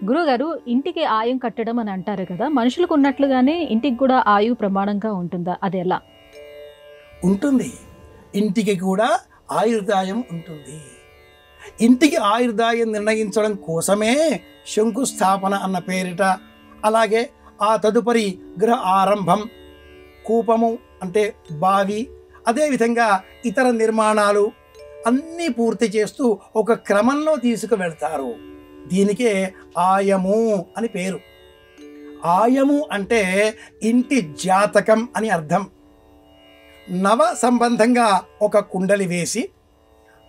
గురువుగారు ఇంటికి ఆయుం కట్టడం అని అంటారు కదా! మనుషులకు ఉన్నట్లుగానే ఇంటికి కూడా ఆయువు ప్రమాణంగా ఉంటుందా? అదెలా? ఉంటుంది. ఇంటికి కూడా ఆయుర్దాయం ఉంటుంది. ఇంటికి ఆయుర్దాయం నిర్ణయించడం కోసమే శంకుస్థాపన అన్న పేరిట, అలాగే ఆ తదుపరి గృహ ఆరంభం, కూపము అంటే బావి, అదేవిధంగా ఇతర నిర్మాణాలు అన్నీ పూర్తి చేస్తూ ఒక క్రమంలో తీసుకువెళ్తారు. దీనికే ఆయము అని పేరు. ఆయము అంటే ఇంటి జాతకం అని అర్థం. నవ సంబంధంగా ఒక కుండలి వేసి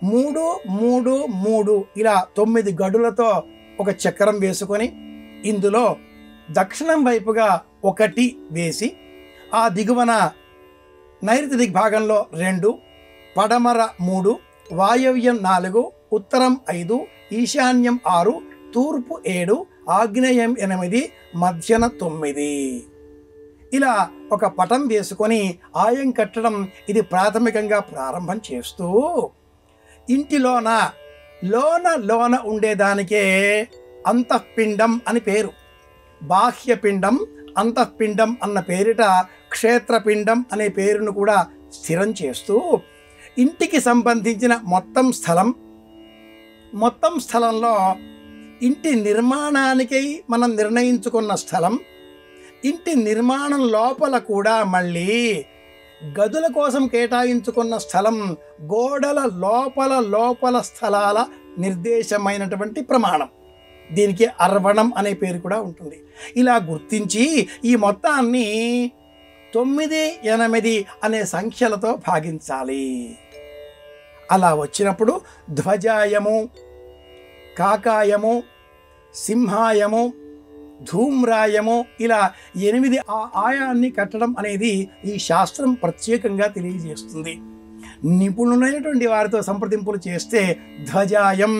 3, 3, 3 ఇలా 9 గడులతో ఒక చక్రం వేసుకొని ఇందులో దక్షిణం వైపుగా 1 వేసి ఆ దిగువన నైరుతి దిగ్భాగంలో 2, పడమర 3, వాయవ్యం 4, ఉత్తరం 5, ఈశాన్యం 6, తూర్పు 7, ఆగ్నేయం 8, మధ్యన 9 ఇలా ఒక పటం వేసుకొని ఆయం కట్టడం ఇది ప్రాథమికంగా ప్రారంభం చేస్తూ ఇంటిలోన లోన ఉండేదానికే అంతఃపిండం అని పేరు. బాహ్యపిండం, అంతఃపిండం అన్న పేరిట క్షేత్రపిండం అనే పేరును కూడా స్థిరం చేస్తూ ఇంటికి సంబంధించిన మొత్తం స్థలంలో ఇంటి నిర్మాణానికై మనం నిర్ణయించుకున్న స్థలం, ఇంటి నిర్మాణం లోపల కూడా మళ్ళీ గదుల కోసం కేటాయించుకున్న స్థలం, గోడల లోపల స్థలాల నిర్దేశమైనటువంటి ప్రమాణం. దీనికి అర్వణం అనే పేరు కూడా ఉంటుంది. ఇలా గుర్తించి ఈ మొత్తాన్ని 9, 8 అనే సంఖ్యలతో భాగించాలి. అలా వచ్చినప్పుడు ధ్వజాయము, కాకాయము, సింహాయము, ధూమ్రాయము ఇలా 8 ఆయాన్ని కట్టడం అనేది ఈ శాస్త్రం ప్రత్యేకంగా తెలియజేస్తుంది. నిపుణులైనటువంటి వారితో సంప్రదింపులు చేస్తే ధ్వజాయం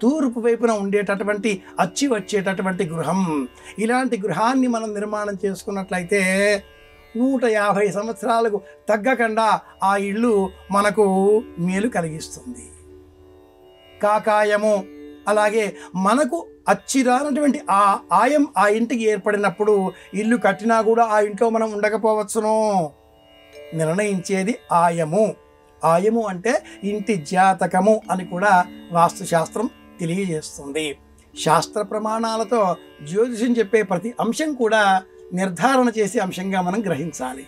తూర్పు వైపున ఉండేటటువంటి అచ్చి వచ్చేటటువంటి గృహం, ఇలాంటి గృహాన్ని మనం నిర్మాణం చేసుకున్నట్లయితే 150 సంవత్సరాలకు తగ్గకుండా ఆ ఇల్లు మనకు మేలు కలిగిస్తుంది. కాకాయము అలాగే మనకు అచ్చిరానటువంటి ఆ ఆయం ఆ ఇంటికి ఏర్పడినప్పుడు ఇల్లు కట్టినా కూడా ఆ ఇంట్లో మనం ఉండకపోవచ్చును. నిర్ణయించేది ఆయము. ఆయము అంటే ఇంటి జాతకము అని కూడా వాస్తుశాస్త్రం తెలియజేస్తుంది. శాస్త్ర ప్రమాణాలతో జ్యోతిషం చెప్పే ప్రతి అంశం కూడా నిర్ధారణ చేసే అంశంగా మనం గ్రహించాలి.